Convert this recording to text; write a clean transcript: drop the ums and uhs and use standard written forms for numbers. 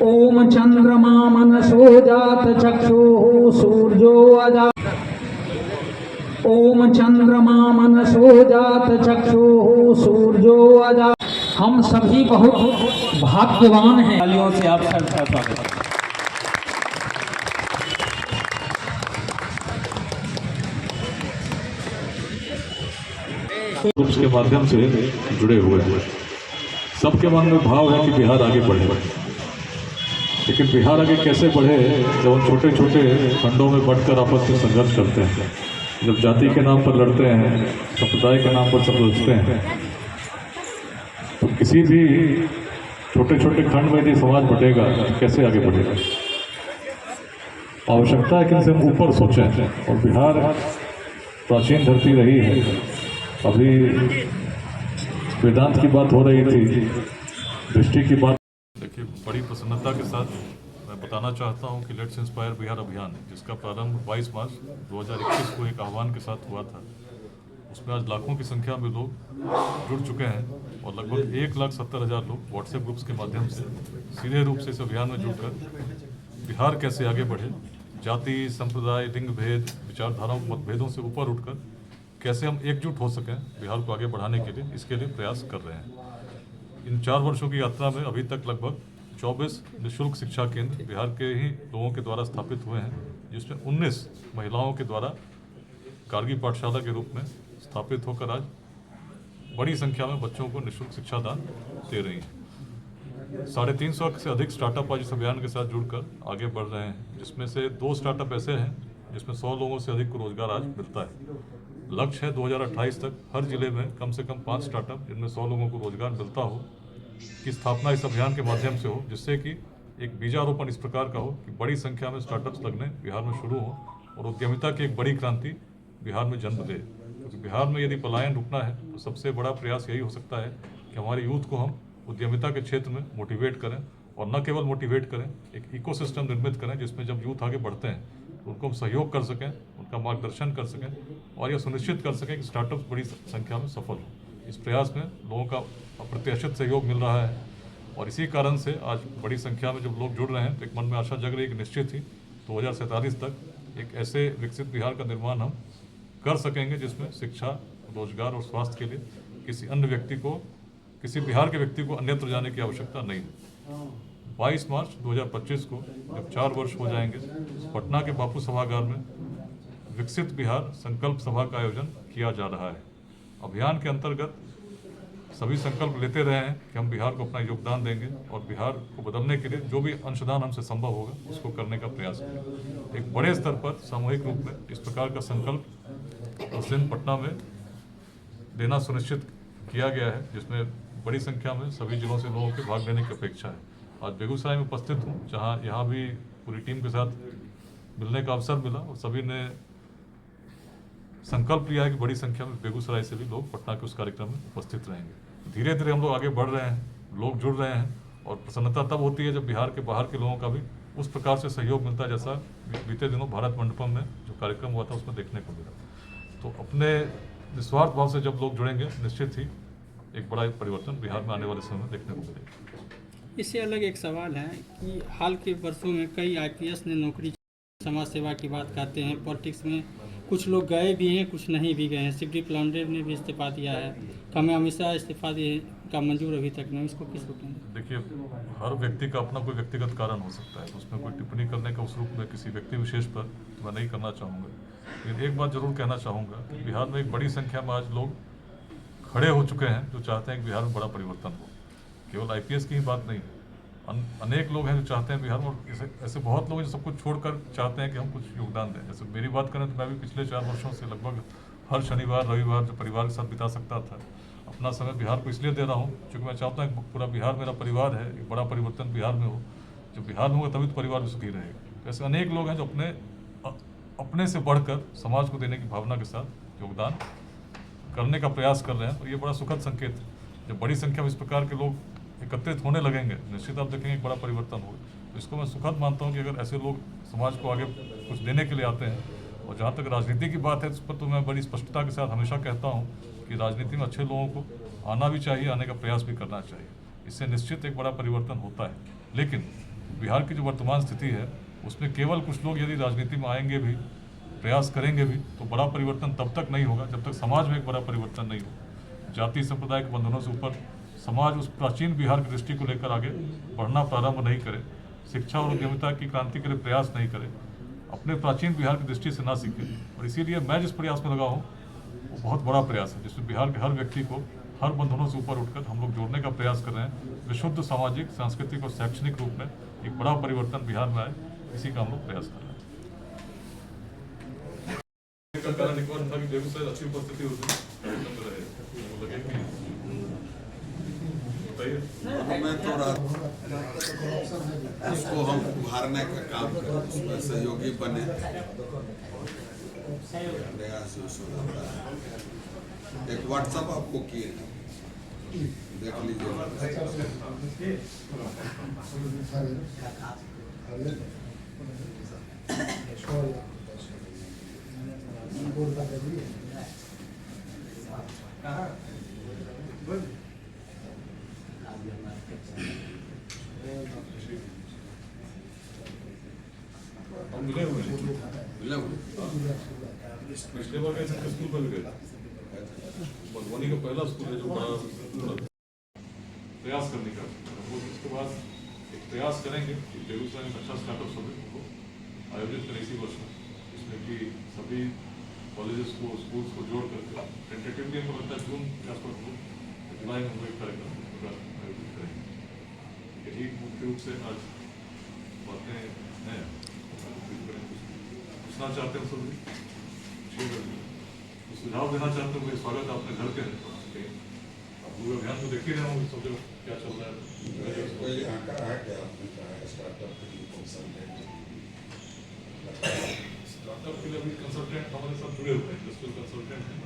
ओम चंद्रमा मनसो जात चक्षुः सूर्यो अजात। ओम चंद्रमा मनसो जात चक्षुः सूर्यो अजात। हम सभी बहुत भाग्यवान हैं। तालियों से आप सबका स्वागत। ग्रुप्स के माध्यम से जुड़े हुए हैं। सबके मन में भाव है कि बिहार आगे बढ़े, लेकिन बिहार आगे कैसे बढ़े जब हम छोटे छोटे खंडों में बढ़कर आपस में संघर्ष करते हैं, जब जाति के नाम पर लड़ते हैं, संप्रदाय के नाम पर सब लड़ते हैं, तो किसी भी छोटे छोटे खंड में यदि समाज बढ़ेगा तो कैसे आगे बढ़ेगा। आवश्यकता है कि इनसे हम ऊपर सोचें, और बिहार प्राचीन धरती रही है। अभी वेदांत की बात हो रही थी, दृष्टि की बात। देखिए, बड़ी प्रसन्नता के साथ मैं बताना चाहता हूं कि लेट्स इंस्पायर बिहार अभियान, जिसका प्रारंभ 22 मार्च 2021 को एक आह्वान के साथ हुआ था, उसमें आज लाखों की संख्या में लोग जुड़ चुके हैं और लगभग 1,70,000 लोग व्हाट्सएप ग्रुप्स के माध्यम से सीधे रूप से इस अभियान में जुड़कर बिहार कैसे आगे बढ़े, जाति, संप्रदाय, लिंग भेद, विचारधाराओं, मतभेदों से ऊपर उठकर कैसे हम एकजुट हो सकें बिहार को आगे बढ़ाने के लिए, इसके लिए प्रयास कर रहे हैं। इन 4 वर्षों की यात्रा में अभी तक लगभग 24 निःशुल्क शिक्षा केंद्र बिहार के ही लोगों के द्वारा स्थापित हुए हैं, जिसमें 19 महिलाओं के द्वारा कारगी पाठशाला के रूप में स्थापित होकर आज बड़ी संख्या में बच्चों को निःशुल्क शिक्षा दान दे रही हैं। 350 से अधिक स्टार्टअप आज इस अभियान के साथ जुड़कर आगे बढ़ रहे हैं, जिसमें से 2 स्टार्टअप ऐसे हैं जिसमें 100 लोगों से अधिक को रोजगार आज मिलता है। लक्ष्य है 2028 तक हर जिले में कम से कम 5 स्टार्टअप जिनमें 100 लोगों को रोजगार मिलता हो की स्थापना इस अभियान के माध्यम से हो, जिससे कि एक बीजारोपण इस प्रकार का हो कि बड़ी संख्या में स्टार्टअप्स लगने बिहार में शुरू हो और उद्यमिता की एक बड़ी क्रांति बिहार में जन्म दे। क्योंकि बिहार में यदि पलायन रुकना है तो सबसे बड़ा प्रयास यही हो सकता है कि हमारे यूथ को हम उद्यमिता के क्षेत्र में मोटिवेट करें, और न केवल मोटिवेट करें, एक इकोसिस्टम निर्मित करें जिसमें जब यूथ आगे बढ़ते हैं तो उनको हम सहयोग कर सकें, उनका मार्गदर्शन कर सकें और यह सुनिश्चित कर सकें कि स्टार्टअप्स बड़ी संख्या में सफल हों। इस प्रयास में लोगों का अप्रत्याशित सहयोग मिल रहा है और इसी कारण से आज बड़ी संख्या में जब लोग जुड़ रहे हैं तो एक मन में आशा जग रही है कि निश्चित ही 2047 तक एक ऐसे विकसित बिहार का निर्माण हम कर सकेंगे जिसमें शिक्षा, रोजगार और स्वास्थ्य के लिए किसी बिहार के व्यक्ति को अन्यत्र जाने की आवश्यकता नहीं है। 22 मार्च 2025 को जब 4 वर्ष हो जाएंगे, पटना के बापू सभागार में विकसित बिहार संकल्प सभा का आयोजन किया जा रहा है। अभियान के अंतर्गत सभी संकल्प लेते रहे हैं कि हम बिहार को अपना योगदान देंगे और बिहार को बदलने के लिए जो भी अंशदान हमसे संभव होगा उसको करने का प्रयास करेंगे। एक बड़े स्तर पर सामूहिक रूप में इस प्रकार का संकल्प उस दिन पटना में देना सुनिश्चित किया गया है, जिसमें बड़ी संख्या में सभी जिलों से लोगों के भाग लेने की अपेक्षा है। आज बेगूसराय में उपस्थित हूँ, जहाँ यहाँ भी पूरी टीम के साथ मिलने का अवसर मिला और सभी ने संकल्प लिया है कि बड़ी संख्या में बेगूसराय से भी लोग पटना के उस कार्यक्रम में उपस्थित रहेंगे। धीरे धीरे हम लोग आगे बढ़ रहे हैं, लोग जुड़ रहे हैं और प्रसन्नता तब होती है जब बिहार के बाहर के लोगों का भी उस प्रकार से सहयोग मिलता है जैसा बीते दिनों भारत मंडपम में जो कार्यक्रम हुआ था उसमें देखने को मिला। तो अपने निस्वार्थ भाव से जब लोग जुड़ेंगे निश्चित ही एक बड़ा परिवर्तन बिहार में आने वाले समय में देखने को मिलेगा। इससे अलग एक सवाल है कि हाल के वर्षों में कई IPS ने नौकरी, समाज सेवा की बात करते हैं, पॉलिटिक्स में कुछ लोग गए भी हैं, कुछ नहीं भी गए हैं। शिवदीप लांडे ने भी इस्तीफा दिया है, कमया हमेशा इस्तीफा दिए का मंजूर अभी तक नहीं। इसको किस रूप में? देखिए, हर व्यक्ति का अपना कोई व्यक्तिगत कारण हो सकता है, तो उसमें कोई टिप्पणी करने का उस रूप में किसी व्यक्ति विशेष पर मैं नहीं करना चाहूँगा। लेकिन एक बात जरूर कहना चाहूँगा कि बिहार में एक बड़ी संख्या में आज लोग खड़े हो चुके हैं जो चाहते हैं कि बिहार में बड़ा परिवर्तन हो। केवल IPS की ही बात नहीं है, अनेक लोग हैं जो चाहते हैं बिहार में, और ऐसे बहुत लोग हैं जो सब कुछ छोड़कर चाहते हैं कि हम कुछ योगदान दें। जैसे मेरी बात करें तो मैं भी पिछले 4 वर्षों से लगभग हर शनिवार रविवार जो परिवार के साथ बिता सकता था, अपना समय बिहार को इसलिए दे रहा हूँ क्योंकि मैं चाहता हूँ पूरा बिहार मेरा परिवार है, एक बड़ा परिवर्तन बिहार में हो। जब बिहार में होगा तभी तो परिवार भी सुखी रहेगा। ऐसे अनेक लोग हैं जो अपने से बढ़कर समाज को देने की भावना के साथ योगदान करने का प्रयास कर रहे हैं, और ये बड़ा सुखद संकेत है। जब बड़ी संख्या में इस प्रकार के लोग एकत्रित होने लगेंगे निश्चित आप देखेंगे एक बड़ा परिवर्तन होगा। तो इसको मैं सुखद मानता हूँ कि अगर ऐसे लोग समाज को आगे कुछ देने के लिए आते हैं। और जहाँ तक राजनीति की बात है उस पर तो मैं बड़ी स्पष्टता के साथ हमेशा कहता हूँ कि राजनीति में अच्छे लोगों को आना भी चाहिए, आने का प्रयास भी करना चाहिए। इससे निश्चित एक बड़ा परिवर्तन होता है। लेकिन बिहार की जो वर्तमान स्थिति है उसमें केवल कुछ लोग यदि राजनीति में आएंगे भी, प्रयास करेंगे भी, तो बड़ा परिवर्तन तब तक नहीं होगा जब तक समाज में एक बड़ा परिवर्तन नहीं हो। जाति संप्रदाय के बंधनों से ऊपर समाज उस प्राचीन बिहार की दृष्टि को लेकर आगे बढ़ना प्रारंभ नहीं करे, शिक्षा और उद्यमिता की क्रांति के लिए प्रयास नहीं करे, अपने प्राचीन बिहार की दृष्टि से ना सीखे। और इसीलिए मैं जिस प्रयास में लगा हूँ वो बहुत बड़ा प्रयास है, जिसमें बिहार के हर व्यक्ति को हर बंधनों से ऊपर उठकर हम लोग जोड़ने का प्रयास कर रहे हैं। विशुद्ध सामाजिक, सांस्कृतिक और शैक्षणिक रूप में एक बड़ा परिवर्तन बिहार में आए, इसी का हम लोग प्रयास कर रहे हैं। कारण एक बार था कि बेगूसराय अच्छी उपस्थिति होती मैं थोड़ा उसको हम उभारने का काम करें, उसमें सहयोगी बने, प्रयास होता है। एक व्हाट्सएप आपको किए देख लीजिए। हम मिले हुए हैं, पिछले बार गए थे स्कूल पर गए, मधुबनी का पहला स्कूल है जो बड़ा प्रयास करने का। उसके बाद एक प्रयास करेंगे कि बेगूसराय में अच्छा स्टार्टअप समिट को आयोजित करें इसी वर्ष में, जिसमें कि सभी कॉलेजेस को, स्कूल्स को जोड़ करके टेंटेटिवली हमको लगता है जून के आसपास जुलाई में हम एक कार्यक्रम आयोजित करेंगे। यही मुख्य रूप से आज बातें हैं। पूछना चाहते हैं सभी, सुझाव देना चाहते हैं, स्वागत है अपने घर के हैं। आप पूरे अभियान को देख ही रहे होंगे, सब जगह क्या चल रहा है। कोई आंकड़ा है क्या आपने कहा स्टार्टअप के लिए कंसल्टेंट? स्टार्टअप के लिए अभी कंसल्टेंट हमारे साथ जुड़े हुए हैं, इंडस्ट्रियल कंसल्टेंट हैं।